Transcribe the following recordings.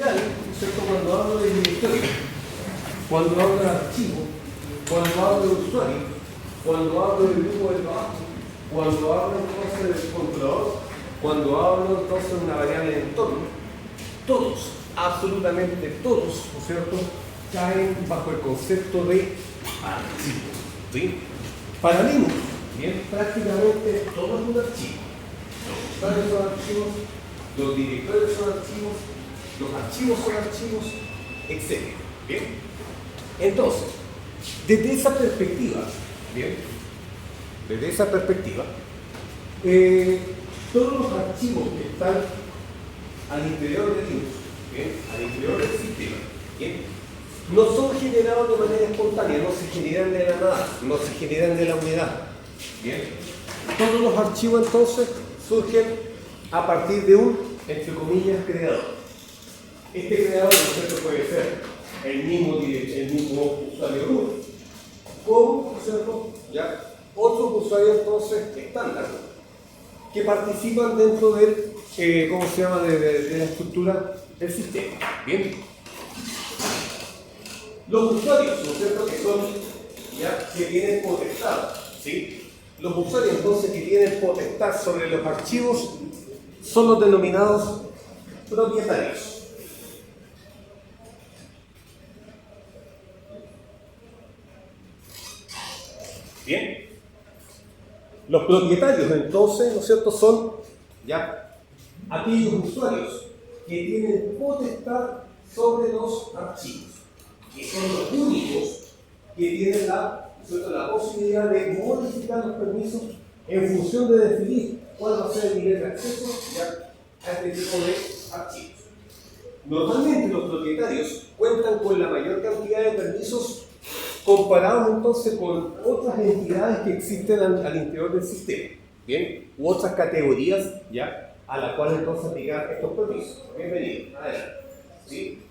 ¿Cierto? Cuando hablo de directorio, cuando hablo de archivo, cuando hablo de usuario, cuando hablo del grupo de trabajo, cuando hablo entonces del controlador, cuando hablo entonces de una variable de entorno, todos, absolutamente todos, ¿no es cierto?, caen bajo el concepto de archivo. ¿Sí? Para Linux, bien, prácticamente todo es un archivo. Los usuarios son archivos, los directorios son archivos, los archivos son archivos, etc. ¿Bien? Entonces, desde esa perspectiva, ¿bien? Desde esa perspectiva, todos los archivos que están al interior de Linux, ¿bien? Al interior del sistema, ¿bien? No son generados de manera espontánea, no se generan de la nada, no se generan de la unidad. ¿Bien? Todos los archivos entonces surgen a partir de un, entre comillas, creador. Este creador, ¿no es cierto?, puede ser el mismo usuario root, como, ¿no es cierto?, ya, otros usuarios entonces estándar que participan dentro del, ¿cómo se llama?, de la estructura del sistema. Bien. Los usuarios, ¿no es cierto?, que son, ya, que tienen potestad, ¿sí? Los usuarios entonces que tienen potestad sobre los archivos son los denominados propietarios. Bien. Los propietarios entonces, ¿no es cierto?, son, ya, aquellos usuarios que tienen potestad sobre los archivos, que son los únicos que tienen la posibilidad de modificar los permisos en función de definir cuál va a ser el nivel de acceso, ya, a este tipo de archivos. Normalmente los propietarios cuentan con la mayor cantidad de permisos comparados entonces con otras entidades que existen al interior del sistema, ¿bien? U otras categorías, ya, a las cuales entonces aplicar estos permisos. Bienvenido, adelante. ¿Sí?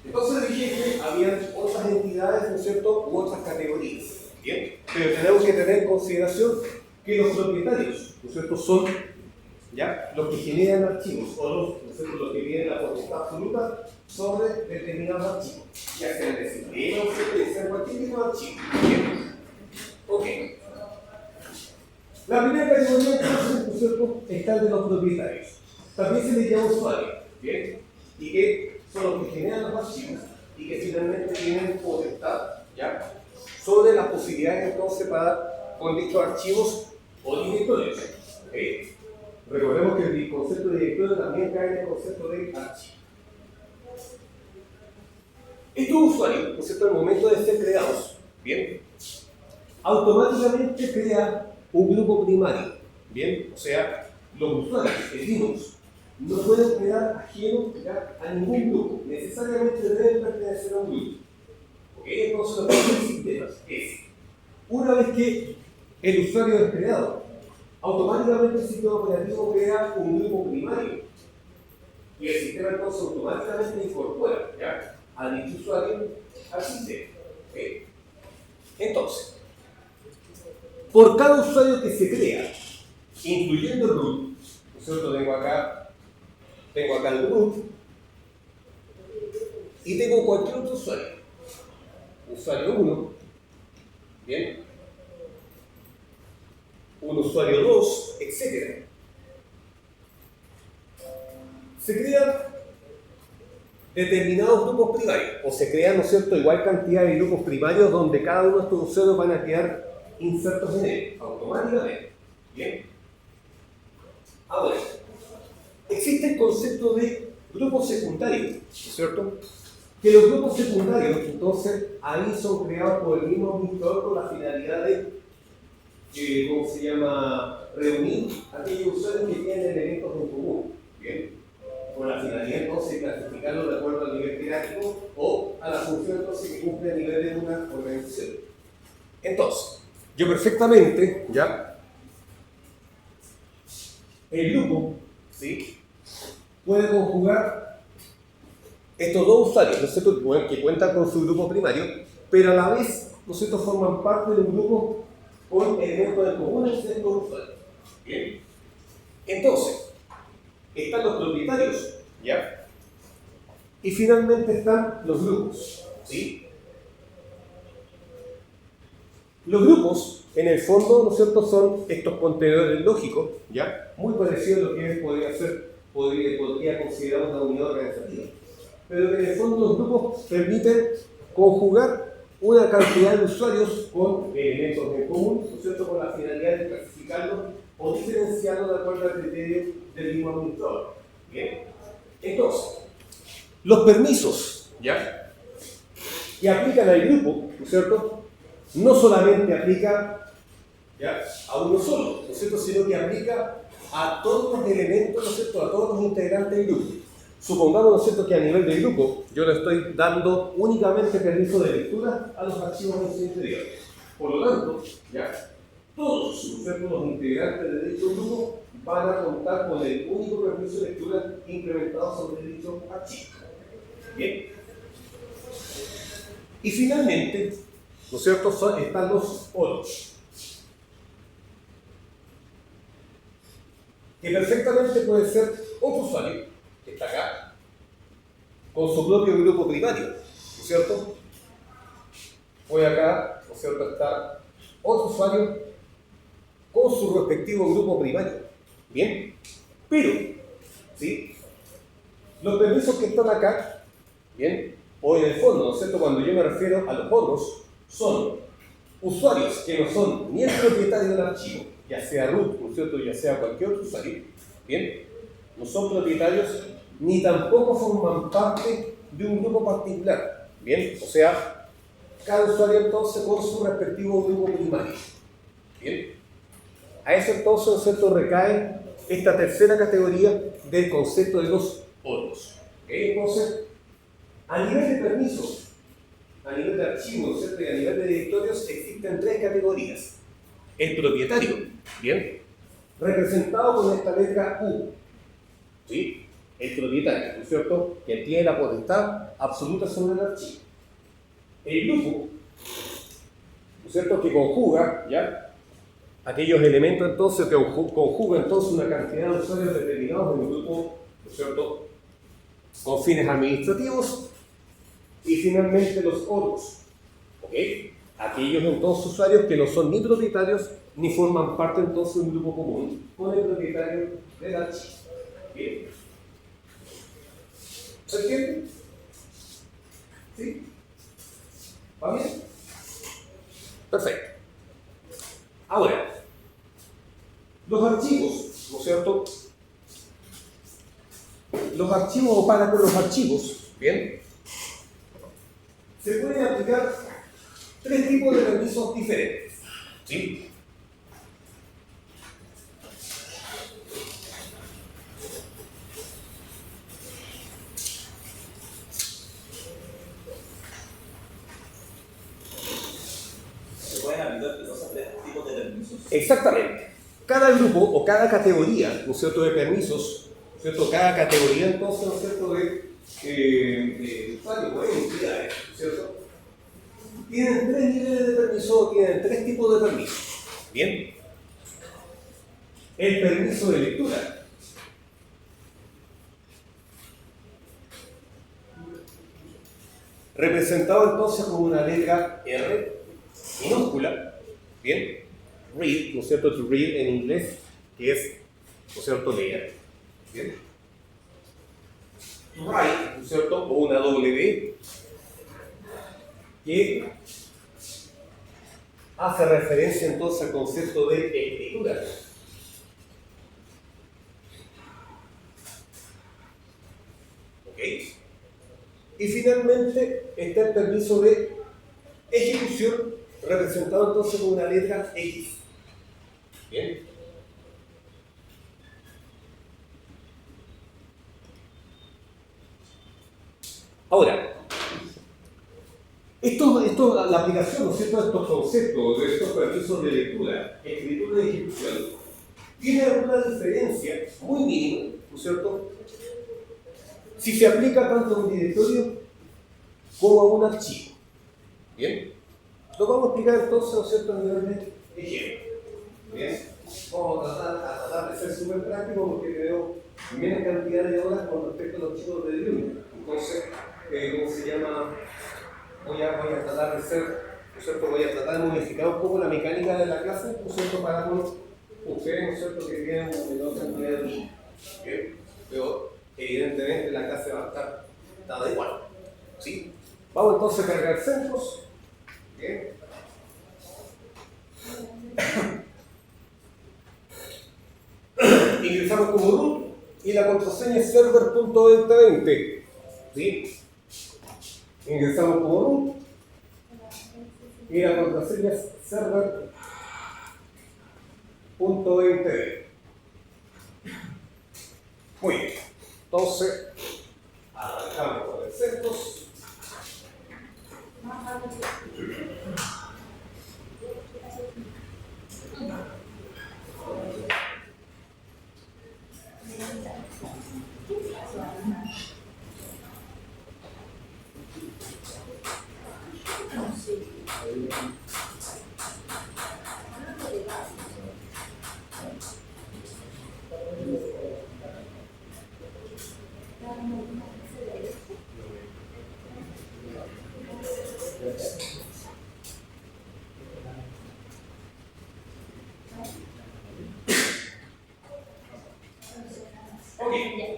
Entonces dije que había otras entidades, ¿no es cierto?, u otras categorías, ¿bien? Pero tenemos que tener en consideración que los propietarios, ¿no es cierto?, son, ¿ya?, los que generan archivos, o ¿no es cierto?, los que tienen la potestad absoluta sobre determinados archivos, ya sea de sistema, o sea cualquier tipo de archivo, ¿bien? Ok. La primera categoría, entonces, ¿no es cierto?, está el de los propietarios. También se les llama usuario, ¿bien? Y que son los que generan los archivos y que finalmente tienen potestad, ¿ya?, sobre las posibilidades entonces para con dichos archivos o directorios. ¿Okay? Recordemos que el concepto de directorio también cae en el concepto de archivo. Estos usuarios, ¿no es cierto?, al momento de ser creados, ¿bien?, automáticamente crea un grupo primario, ¿bien? O sea, los usuarios de Linux no pueden quedar ajenos a ningún grupo, necesariamente deben pertenecer a un grupo. ¿Okay? Entonces, lo que hace el sistema es, una vez que el usuario es creado, automáticamente el sistema operativo crea un grupo primario y el sistema entonces automáticamente incorpora, ¿ya?, a dicho usuario al sistema. ¿Okay? Entonces, por cada usuario que se crea, incluyendo el root, ¿no es cierto?, tengo acá el root y tengo cualquier otro usuario. Usuario 1, ¿bien? Un usuario 2, etc. Se crean determinados grupos primarios, o se crean, ¿no es cierto?, igual cantidad de grupos primarios donde cada uno de estos usuarios van a quedar insertos en él, automáticamente. ¿Bien? Ahora, existe el concepto de grupos secundarios, ¿no es cierto? Que los grupos secundarios, entonces, ahí son creados por el mismo administrador con la finalidad de, ¿cómo se llama?, reunir aquellos usuarios que tienen elementos en común, ¿bien? Con la finalidad entonces de clasificarlos de acuerdo al nivel jerárquico o a la función entonces que cumple a nivel de una organización. Entonces, yo perfectamente, ¿ya?, el grupo, ¿sí?, puede conjugar estos dos usuarios, ¿no es cierto?, que cuentan con su grupo primario, pero a la vez, ¿no es cierto?, forman parte de un grupo con elementos en común entre estos usuarios. Bien. Entonces, están los propietarios, ¿ya? Y finalmente están los grupos, ¿sí? Los grupos, en el fondo, ¿no es cierto?, son estos contenedores lógicos, ¿ya? Muy parecido a lo que podría considerar una unidad organizativa. Pero que en el fondo los grupos permiten conjugar una cantidad de usuarios con elementos en común, ¿no es cierto?, con la finalidad de clasificarlos o diferenciarlos de acuerdo al criterio del mismo administrador. Bien. Entonces, los permisos, ¿ya?, que aplican al grupo, ¿no es cierto?, no solamente aplica, ¿ya?, a uno solo, ¿no es cierto?, sino que aplica a todos los elementos, ¿no es cierto?, a todos los integrantes del grupo. Supongamos, ¿no es cierto?, que a nivel de grupo yo le estoy dando únicamente permiso de lectura a los archivos en su interior. Por lo tanto, ¿ya?, todos, ¿no es cierto?, los integrantes de dicho grupo van a contar con el único permiso de lectura implementado sobre dicho archivo. Bien. Y finalmente, ¿no es cierto?, están los otros, que perfectamente puede ser otro usuario, que está acá, con su propio grupo primario, ¿no es cierto? Puede acá, ¿no es cierto?, estar otro usuario con su respectivo grupo primario. Bien, pero, ¿sí?, los permisos que están acá, bien, o en el fondo, ¿no es cierto?, cuando yo me refiero a los otros, son usuarios que no son ni el propietario del archivo, ya sea root, ¿no es cierto?, ya sea cualquier otro usuario, bien, no son propietarios ni tampoco forman parte de un grupo particular, bien, o sea, cada usuario entonces con su respectivo grupo primario, bien. A eso entonces, ¿no es cierto?, recae esta tercera categoría del concepto de los otros. Entonces, a nivel de permisos, a nivel de archivos, ¿no es cierto?, y a nivel de directorios existen tres categorías. El propietario, ¿bien?, representado con esta letra U, ¿sí?, el propietario, ¿no es cierto?, que tiene la potestad absoluta sobre el archivo. El grupo, ¿no es cierto?, que conjuga, ¿ya?, aquellos elementos entonces que conjugan entonces una cantidad de usuarios determinados en un grupo, ¿no es cierto?, con fines administrativos. Y finalmente los otros, ¿ok?, aquellos entonces usuarios que no son ni propietarios ni forman parte entonces de un grupo común con el propietario del archivo. Bien. ¿Se entiende? ¿Sí? ¿Va bien? Perfecto. Ahora, los archivos, ¿no es cierto? Los archivos o para con los archivos, ¿bien?, se pueden aplicar tres tipos de permisos diferentes, ¿sí? Se pueden aplicar esos tres tipos de permisos. Exactamente. Cada grupo o cada categoría, ¿no es cierto?, de permisos, ¿no es cierto?, cada categoría entonces, ¿no es cierto?, de usuarios o entidades, ¿no es cierto?, tienen tres niveles de permiso, tienen tres tipos de permisos. Bien. El permiso de lectura. Representado entonces con una letra R minúscula. Bien. Read, ¿no es cierto?, to read en inglés, que es, ¿no es cierto?, leer. Bien. Write, ¿no es cierto?, o una W, que hace referencia entonces al concepto de escritura. ¿Ok? Y finalmente está el permiso de ejecución, representado entonces con una letra X. Bien. Ahora, la aplicación, ¿no es cierto?, de estos conceptos, de estos permisos de lectura, escritura y ejecución, tiene alguna diferencia muy mínima, ¿no es cierto?, si se aplica tanto a un directorio como a un archivo. Bien. Lo vamos a explicar entonces, ¿no es cierto?, a nivel de ejemplo. Bien. vamos a tratar de ser súper prácticos porque tenemos menos cantidad de horas con respecto a los chicos de Junior. Entonces, ¿cómo se llama? Voy a tratar de ser, ¿no es cierto? Voy a tratar de modificar un poco la mecánica de la clase, ¿no es cierto? Para con ustedes, ¿no es cierto? Que tienen menor cantidad de niños. Bien, pero evidentemente la clase va a estar dada igual. ¿Sí? Vamos entonces a cargar centros. Bien. Ingresamos como root y la contraseña es server.2020. ¿Sí? Ingresamos como root y la contraseña es server.2020. Muy bien. Entonces, arrancamos con el centros.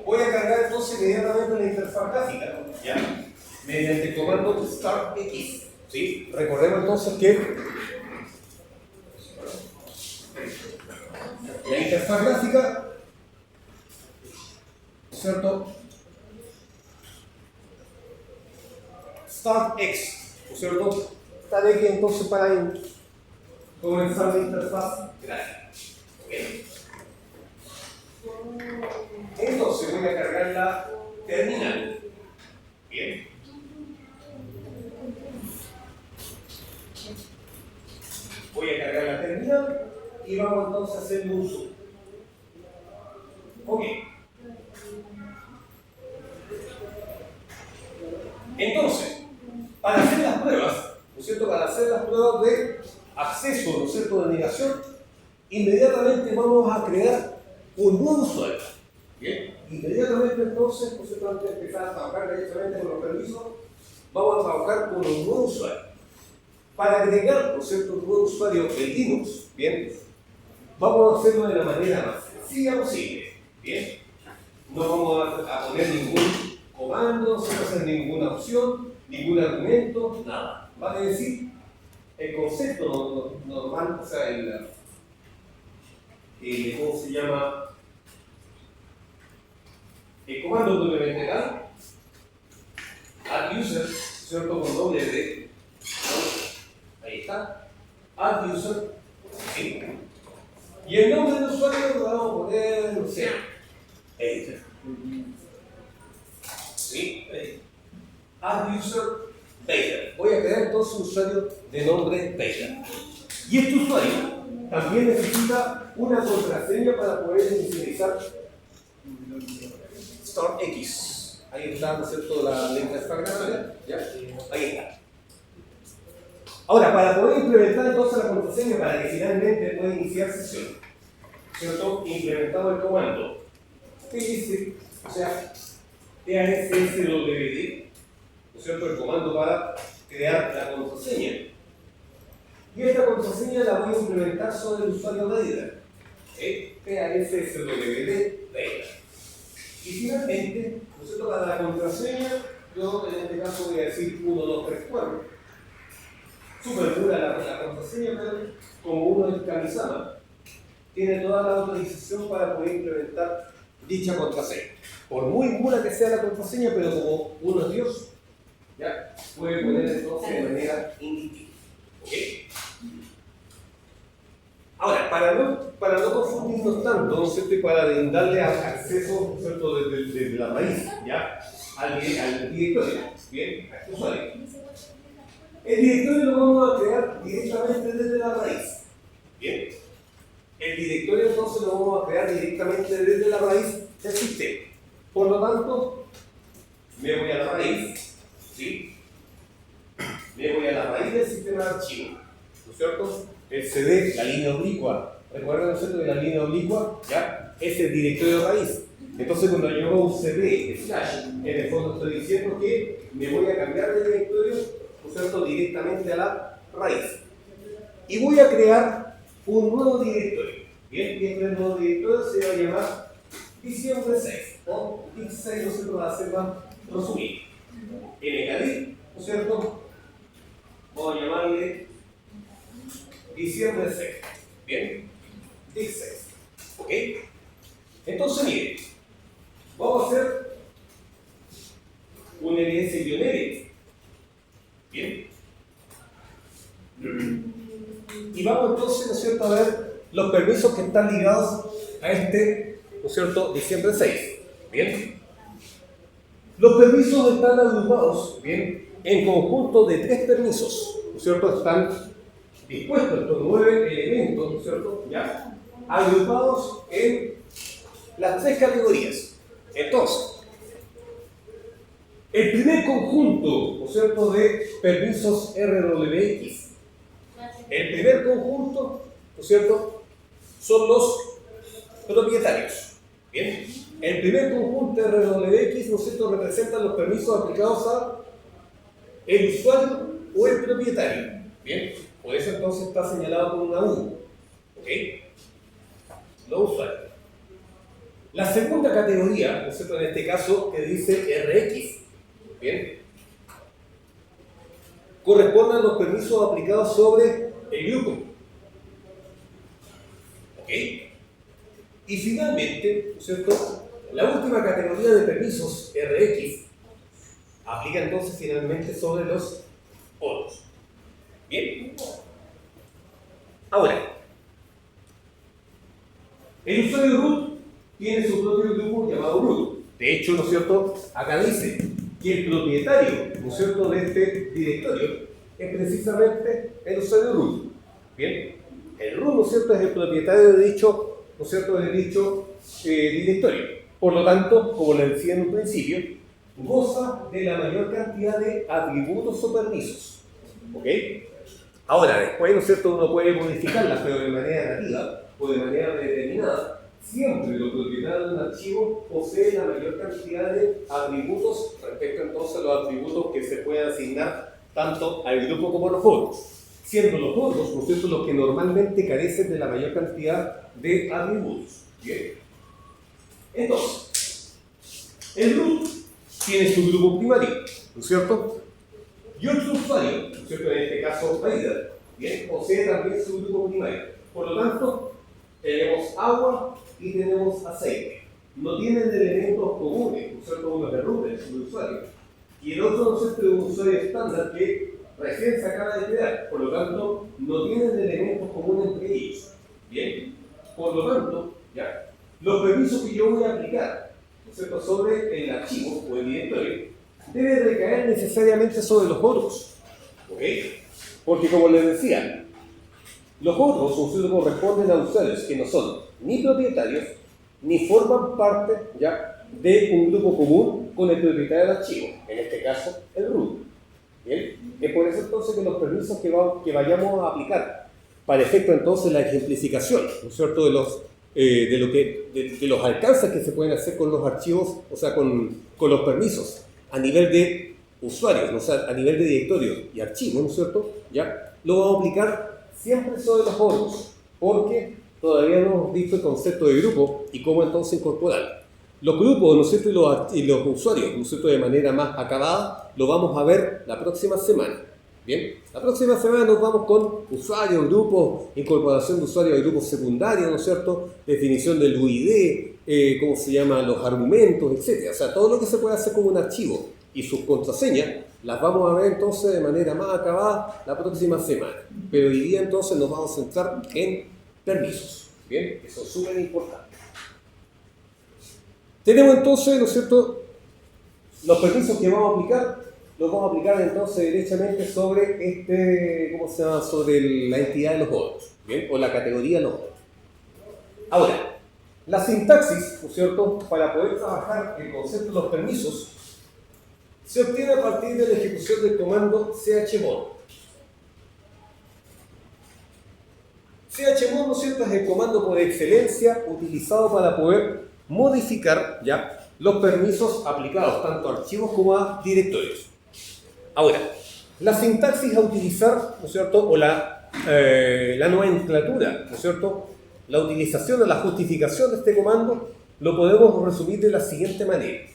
Voy a cargar entonces inmediatamente la interfaz gráfica, ¿ya? Mediante el comando start x. ¿Sí? Recordemos entonces que la interfaz gráfica, ¿cierto? Start x, ¿cierto? Start x entonces para comenzar la interfaz gráfica. ¿Okay? Entonces voy a cargar la terminal. Bien. Voy a cargar la terminal y vamos entonces a hacer un zoom. Ok. Entonces, para hacer las pruebas, ¿no es cierto? Para hacer las pruebas de acceso, ¿no es cierto?, de navegación, inmediatamente vamos a crear un nuevo usuario. Bien. Inmediatamente entonces, ¿no es cierto?, antes de empezar a trabajar directamente con los permisos, vamos a trabajar con un nuevo usuario. Para agregar, ¿no es cierto?, un nuevo usuario de Linux, bien, vamos a hacerlo de la manera más sencilla posible. Bien. No vamos a poner ningún comando, no se va a hacer ninguna opción, ningún argumento, nada. Vale decir, el concepto normal, o sea, ¿cómo se llama? El comando implementar add user, ¿cierto? Con doble D. Ahí está. Add user. ¿Sí? Y el nombre del usuario lo vamos a poner, no sé, Peter. ¿Sí? Add user Peter. Voy a crear entonces un usuario de nombre Peter. Y este usuario también necesita una contraseña para poder inicializar Start X. Ahí está, ¿no es cierto?, la interfaz gráfica. ¿Ya? Ahí está. Ahora, para poder implementar entonces la contraseña para que finalmente pueda iniciar sesión, ¿cierto?, implementamos el comando PIC, o sea, TASSWD, ¿no es cierto?, el comando para crear la contraseña. Y esta contraseña la voy a implementar sobre el usuario Radar. TASSWD Radar. Y finalmente, ¿no es cierto?, para la contraseña, yo en este caso voy a decir 1, 2, 3, 4. Súper dura la contraseña, pero como uno es Kamisama, tiene toda la autorización para poder implementar dicha contraseña. Por muy dura que sea la contraseña, pero como uno es Dios, ¿ya?, puede poner entonces de manera indistinta. ¿Ok? Ahora, para no confundirnos tanto, ¿no es cierto?, y para darle acceso, ¿no es cierto?, desde la raíz, ¿ya?, al directorio, ¿bien?, a este usuario. El directorio lo vamos a crear directamente desde la raíz. Bien. El directorio entonces lo vamos a crear directamente desde la raíz del sistema. Por lo tanto, me voy a la raíz, ¿sí? Me voy a la raíz del sistema de archivo, ¿no es cierto? El CD, la línea oblicua, ¿Recuerdan, ¿no es cierto?, de la línea oblicua? ¿Ya? Es el directorio raíz. Entonces, cuando yo hago un cd slash, en el fondo estoy diciendo que me voy a cambiar de directorio, ¿no es cierto?, directamente a la raíz. Y voy a crear un nuevo directorio. Bien, y este nuevo directorio se va a llamar diciembre 6, o X6, ¿no es cierto?, va a ser más resumido. NKD, ¿no es cierto?, vamos a llamarle diciembre 6. Bien, X6. ¿Ok? Entonces, miren, vamos a hacer un ls-edit. Bien. Y vamos entonces, ¿no es cierto?, a ver los permisos que están ligados a este, ¿no es cierto?, diciembre 6. Bien. Los permisos están agrupados, bien, en conjunto de 3 permisos, ¿no es cierto? Están dispuestos estos 9 elementos, ¿no es cierto?, ya, agrupados en las 3 categorías. Entonces, el primer conjunto, ¿no es cierto?, de permisos RWX, el primer conjunto, ¿no es cierto?, son los propietarios. Bien, el primer conjunto RWX, ¿no es cierto?, representa los permisos aplicados a el usuario o el propietario. Bien, por eso entonces está señalado con una U. ¿Ok? Los usuarios. La segunda categoría, ¿no es cierto?, en este caso, que dice RX, bien, corresponden a los permisos aplicados sobre el grupo. ¿Ok? Y finalmente, ¿no es cierto?, la última categoría de permisos, RX, aplica entonces finalmente sobre los otros. Bien. Ahora, el usuario root tiene su propio grupo llamado root. De hecho, ¿no es cierto?, acá dice que el propietario, ¿no es cierto?, de este directorio es precisamente el usuario root. Bien. El root, ¿no es cierto?, es el propietario de dicho, ¿no es cierto?, de dicho directorio. Por lo tanto, como les decía en un principio, goza de la mayor cantidad de atributos o permisos. ¿Ok? Ahora, después, ¿no es cierto?, uno puede modificarlas, pero de manera nativa o de manera predeterminada. Siempre los propietarios de un archivo poseen la mayor cantidad de atributos respecto entonces a los atributos que se pueden asignar tanto al grupo como a los otros. Siendo los otros, ¿no es cierto?, los que normalmente carecen de la mayor cantidad de atributos. Bien. Entonces, el root tiene su grupo primario, ¿no es cierto? Y otro usuario, ¿no es cierto?, en este caso Vader, bien, posee también su grupo primario. Por lo tanto, tenemos agua y tenemos aceite. No tienen elementos comunes, ¿no es cierto?, uno es de root, es un usuario. Y el otro, ¿no es cierto?, es un usuario estándar que recién se acaba de crear. Por lo tanto, no tienen elementos comunes entre ellos. Bien, por lo tanto, ya, los permisos que yo voy a aplicar, ¿no es cierto?, sobre el archivo o el directorio, debe recaer necesariamente sobre los otros. ¿Ok? Porque como les decía, los otros, ¿no es cierto?, corresponden a usuarios que no son ni propietarios, ni forman parte ya de un grupo común con el propietario del archivo, en este caso, el root. ¿Bien? Es por eso entonces que los permisos que vayamos a aplicar, para efecto entonces la ejemplificación, ¿no es cierto?, de los alcances que se pueden hacer con los archivos, o sea, con los permisos, a nivel de usuarios, ¿no? O sea, a nivel de directorio y archivo, ¿no es cierto?, ¿ya? Lo vamos a aplicar siempre sobre los otros, porque todavía no hemos visto el concepto de grupo y cómo entonces incorporarlo. Los grupos, ¿no es cierto?, y los usuarios, ¿no es cierto?, de manera más acabada, lo vamos a ver la próxima semana. Bien, la próxima semana nos vamos con usuarios, grupos, incorporación de usuarios de grupos secundarios, ¿no es cierto?, definición del UID, cómo se llama, los argumentos, etc. O sea, todo lo que se puede hacer con un archivo y sus contraseñas, las vamos a ver entonces de manera más acabada la próxima semana. Pero hoy día entonces nos vamos a centrar en permisos. Bien, que son súper importantes. Tenemos entonces, ¿no es cierto?, los permisos que vamos a aplicar. Los vamos a aplicar entonces derechamente sobre ¿cómo se llama?, sobre la entidad de los otros, ¿bien?, o la categoría de los otros. Ahora, la sintaxis, ¿no es cierto?, para poder trabajar el concepto de los permisos, se obtiene a partir de la ejecución del comando chmod. Chmod ¿no es cierto?, es el comando por excelencia utilizado para poder modificar ya los permisos aplicados tanto a archivos como a directorios. Ahora, la sintaxis a utilizar, ¿no es cierto?, o la nomenclatura, ¿no es cierto?, la utilización o la justificación de este comando lo podemos resumir de la siguiente manera,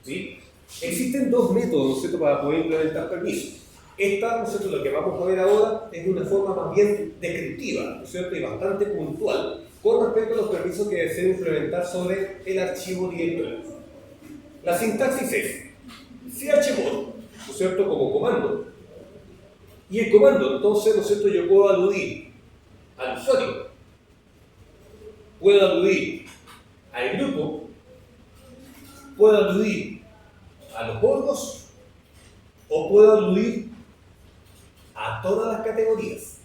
¿sí? Existen dos métodos, ¿no es cierto?, para poder implementar permisos. Esta, ¿no es cierto?, lo que vamos a ver ahora es de una forma más bien descriptiva, ¿no es cierto?, y bastante puntual con respecto a los permisos que deseo implementar sobre el archivo directorio. La sintaxis es chmod, ¿no es cierto?, como comando. Y el comando, entonces, ¿no es cierto?, yo puedo aludir al usuario, puedo aludir al grupo, puedo aludir a los bordos o puedo aludir a todas las categorías.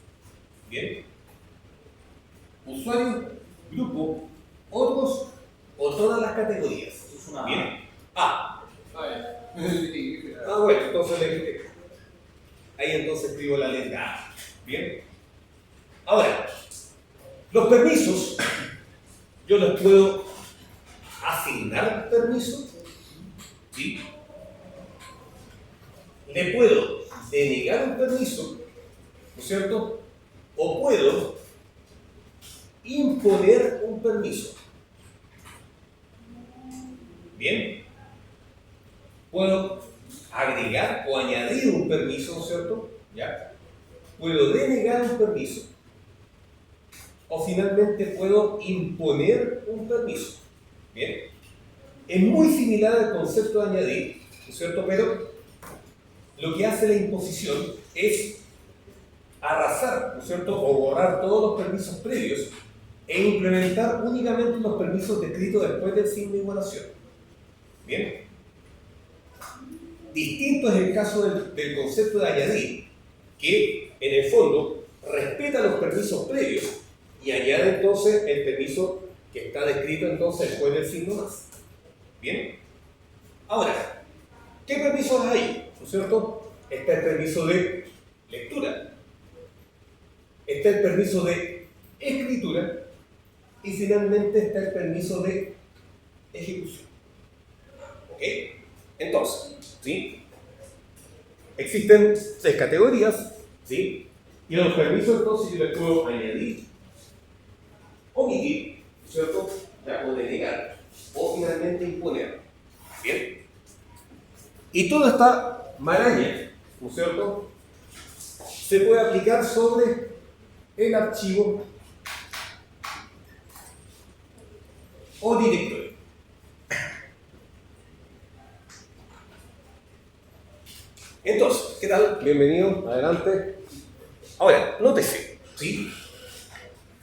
¿Bien? Usuario, grupo, órganos o todas las categorías. Eso es una. ¿Bien? Bueno, entonces ahí entonces escribo la letra A. ¿Bien? Ahora, los permisos, yo les puedo asignar permisos, ¿sí? Le puedo denegar un permiso, ¿no es cierto? O puedo imponer un permiso. ¿Bien? Puedo agregar o añadir un permiso, ¿no es cierto? ¿Ya? Puedo denegar un permiso. O finalmente puedo imponer un permiso. ¿Bien? Es muy similar al concepto de añadir, ¿no es cierto? Pero lo que hace la imposición es arrasar, ¿no es cierto?, o borrar todos los permisos previos e implementar únicamente los permisos descritos después del signo de igualación. ¿Bien? Distinto es el caso del concepto de añadir, que en el fondo respeta los permisos previos y añade entonces el permiso que está descrito entonces después del signo más. ¿Bien? Ahora, ¿qué permisos hay? ¿No es cierto? Está el permiso de lectura, está el permiso de escritura y finalmente está el permiso de ejecución. ¿Ok? Entonces, ¿sí?, existen 6 categorías, ¿sí?, y los permisos entonces yo les puedo añadir, omitir, ¿no es cierto?, ya puedo denegar o finalmente imponer. ¿Bien? Y toda esta maraña, ¿no es cierto?, se puede aplicar sobre el archivo o directorio. Entonces, ¿qué tal? Bienvenido, adelante. Ahora, nótese, ¿sí?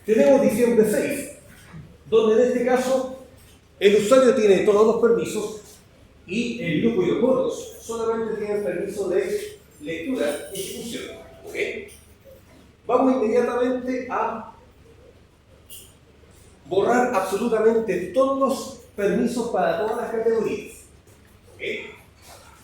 Tenemos diciembre 6, donde en este caso el usuario tiene todos los permisos y el grupo y los bordos solamente tienen permiso de lectura y ejecución. ¿Ok? Vamos inmediatamente a borrar absolutamente todos los permisos para todas las categorías. ¿Ok?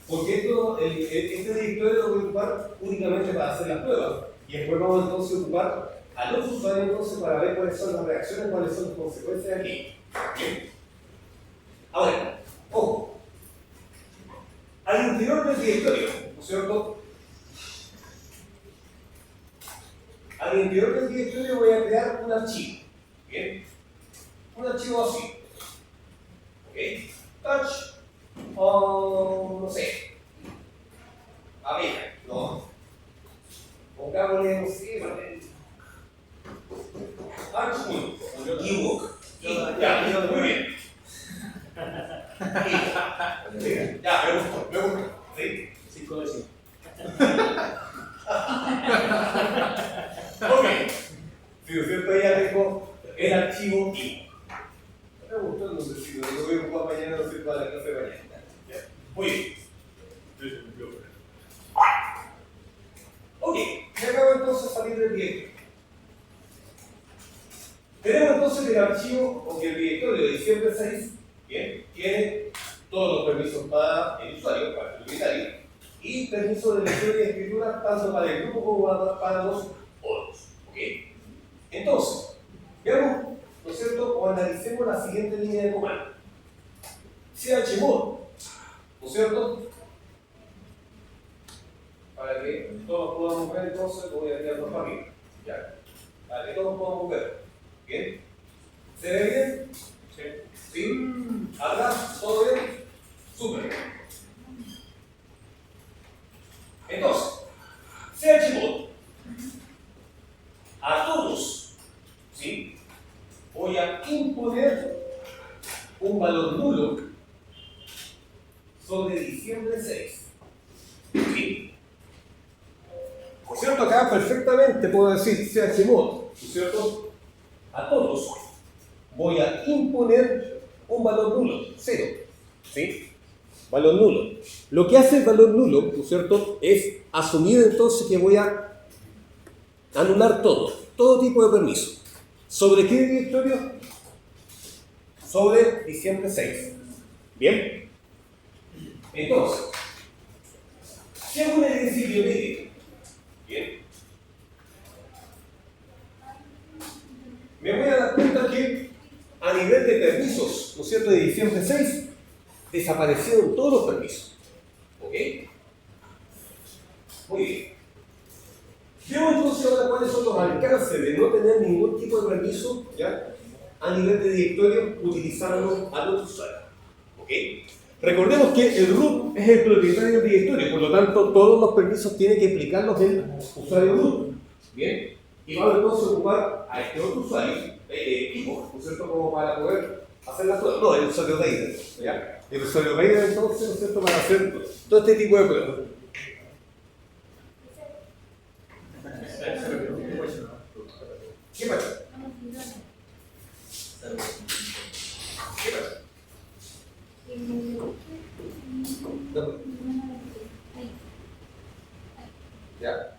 Porque este directorio lo voy a ocupar únicamente para hacer las pruebas. Y después vamos entonces a ocupar a los usuarios entonces para ver cuáles son las reacciones, cuáles son las consecuencias aquí. ¿Bien? Ahora, ojo. Al interior del directorio, ¿no es cierto? Al interior del directorio voy a crear un archivo. ¿Bien? Un archivo así. ¿Ok? Touch. O no sé. Abeja. No. Pongámosle, no sé, touch 1. Ebook. Ya, muy bien. Ya, me gustó. ¿Sí? 5 de 5. Ok. Si no es cierto, ya tengo el archivo y. Me gustó el nombrecito, lo voy a ocupar mañana, no sé para la clase de mañana. Muy bien. Ok, me acabo entonces de salir del directorio. Tenemos entonces el archivo, o que el directorio de diciembre 6, bien, tiene todos los permisos para el usuario, para el propietario, y permiso de lectura y escritura tanto para el grupo como para los otros. ¿Ok? Entonces, Veamos, ¿no es cierto?, o analicemos la siguiente línea de comando. chmod, ¿no es cierto? Para que todos podamos ver, entonces lo voy a tirar para arriba. ¿Ya? Para que todos podamos ver. ¿Bien? ¿Se ve bien? ¿Sí? ¿Atrás? ¿Todo bien? Súper. Entonces, chmod, a todos, ¿sí?, voy a imponer un valor nulo sobre diciembre 6. ¿Sí? Por cierto, acá perfectamente puedo decir chmod, ¿no es cierto? A todos voy a imponer un valor nulo, 0. ¿Sí? Valor nulo. Lo que hace el valor nulo, ¿no es cierto?, es asumir entonces que voy a anular todo tipo de permiso. ¿Sobre qué directorio? Sobre diciembre 6. ¿Bien? Entonces, si hago un ejercicio medio, ¿bien?, me voy a dar cuenta que a nivel de permisos, ¿no es cierto?, de diciembre 6, desaparecieron todos los permisos. ¿Ok? Muy bien. Vemos entonces ahora cuáles son los alcances de no tener ningún tipo de permiso, ¿ya?, a nivel de directorio utilizando a los usuarios. ¿Ok? Recordemos que el root es el propietario del directorio, por lo tanto todos los permisos tiene que aplicarlos el usuario root. ¿Bien? Y vamos entonces a ocupar a este otro usuario, equipo, ¿no es cierto?, como para poder hacer las pruebas. No, el usuario Vader, ¿ya? El usuario Vader entonces, ¿no es cierto?, para hacer todo este tipo de pruebas. ¿Qué pasa? ¿Qué pasa? ¿Ya?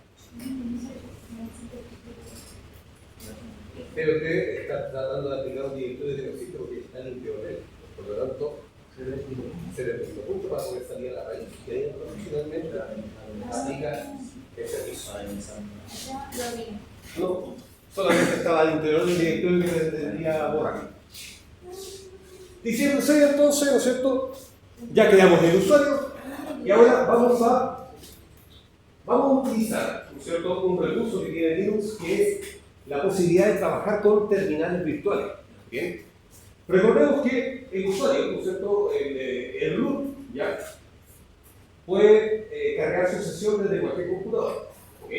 Pero usted está tratando de aplicar un directorio que no existe porque está limpio de él. Por lo tanto, se le puso punto para poder salir a la raíz. Y ahí finalmente aplica el servicio. No, solamente estaba al interior del directorio que tendría borrar. Diciendo 6 entonces, ¿no es cierto? Ya creamos el usuario y ahora vamos a utilizar, ¿no es cierto?, un recurso que tiene Linux, que es la posibilidad de trabajar con terminales virtuales. ¿Bien? Recordemos que el usuario, ¿no es cierto?, el root, ¿ya?, puede cargar su sesión desde cualquier computador. ¿Ok?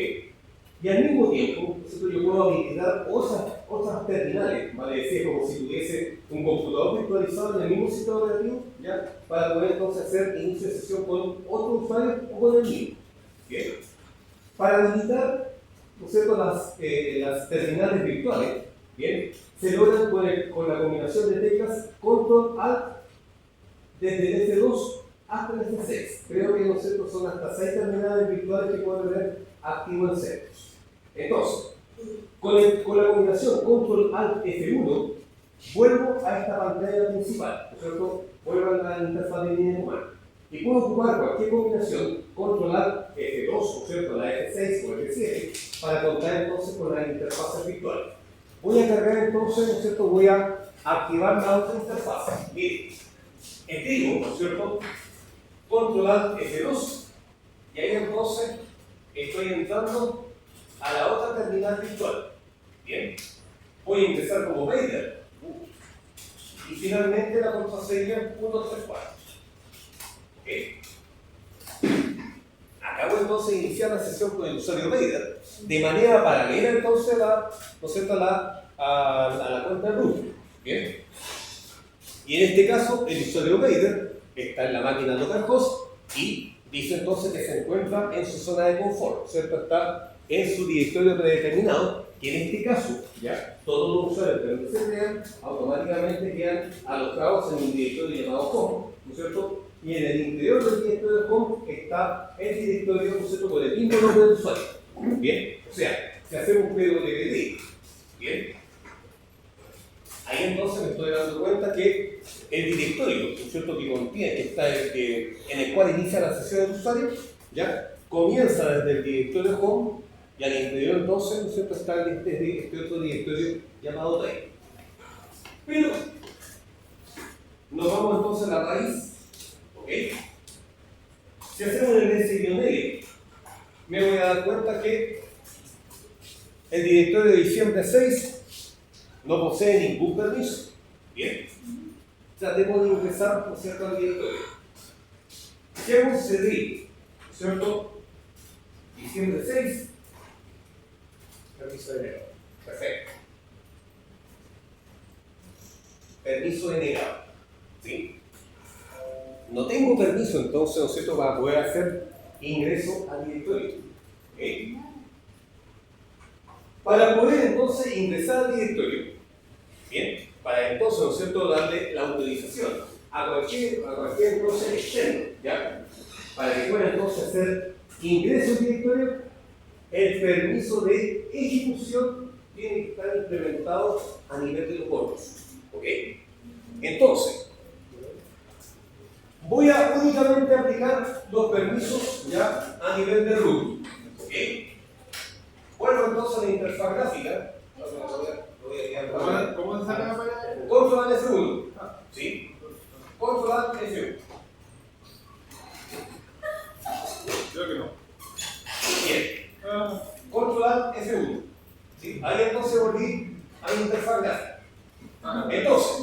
Y al mismo tiempo, yo puedo habilitar otras terminales, ¿vale? Es como si tuviese un computador virtualizado en el mismo sistema operativo, ¿ya?, para poder entonces hacer inicio de sesión con otro usuario o con el mío. ¿Bien? Para habilitar, ¿no es cierto?, las terminales virtuales, ¿bien?, se logran con la combinación de teclas Control Alt desde el F2 hasta el F6. Creo que, ¿no es cierto?, son hasta 6 terminales virtuales que pueden tener activo en CentOS. Entonces, con la combinación Control Alt F1, vuelvo a esta pantalla principal, ¿no es cierto?, vuelvo a la interfaz de línea de comando. Y puedo ocupar cualquier combinación, Control Alt F2, ¿no es cierto?, la F6 o F7, para contar entonces con las interfaces virtuales. Voy a cargar entonces, ¿no es cierto?, voy a activar la otra interfaz. Miren, escribo, ¿no es cierto?, Control Alt F2, y ahí entonces estoy entrando a la otra terminal virtual. Bien, voy a empezar como Vader y finalmente la contraseña 134. ¿Ok? Acabo entonces de iniciar la sesión con el usuario Vader de manera paralela entonces ¿no es cierto?, a la cuenta root. Bien, y en este caso el usuario Vader está en la máquina localhost y dice entonces que se encuentra en su zona de confort, ¿cierto? Está en su directorio predeterminado, y en este caso, ya, todos los usuarios que se crean automáticamente quedan alojados en un directorio llamado home, ¿no es cierto? Y en el interior del directorio home está el directorio, ¿no es cierto?, con el mismo nombre del usuario. Bien, o sea, si hacemos un pwd, bien, ahí entonces me estoy dando cuenta que el directorio, ¿no es cierto?, que contiene, que está en el cual inicia la sesión del usuario, ya, comienza desde el directorio home Y al interior entonces, ¿no es cierto?, está este otro directorio llamado trade. Pero nos vamos entonces a la raíz. ¿Ok? Si hacemos el NC-L, me voy a dar cuenta que el directorio de diciembre 6 no posee ningún permiso. Bien. Tratemos de ingresar, ¿no es cierto?, al directorio. Si hago un cd, ¿no es cierto?, diciembre 6, permiso de enero. Perfecto. Permiso denegado. ¿Sí? No tengo permiso entonces, ¿no es cierto?, para poder hacer ingreso al directorio. ¿Okay? Para poder entonces ingresar al directorio, bien, para entonces, ¿no es cierto?, darle la autorización a cualquier entonces externo, ¿ya? Para que pueda entonces hacer ingreso al directorio, el permiso de ejecución tiene que estar implementado a nivel de los bordes. ¿Ok? Entonces, voy a únicamente aplicar los permisos ya a nivel de root. ¿Ok? Vuelvo entonces a la interfaz gráfica. ¿Cómo se saca para allá? Control F1. ¿Sí? Control F1. Creo que no. Bien. Control F1. ¿Sí? Ahí entonces volví a la interfaz gráfica. Entonces,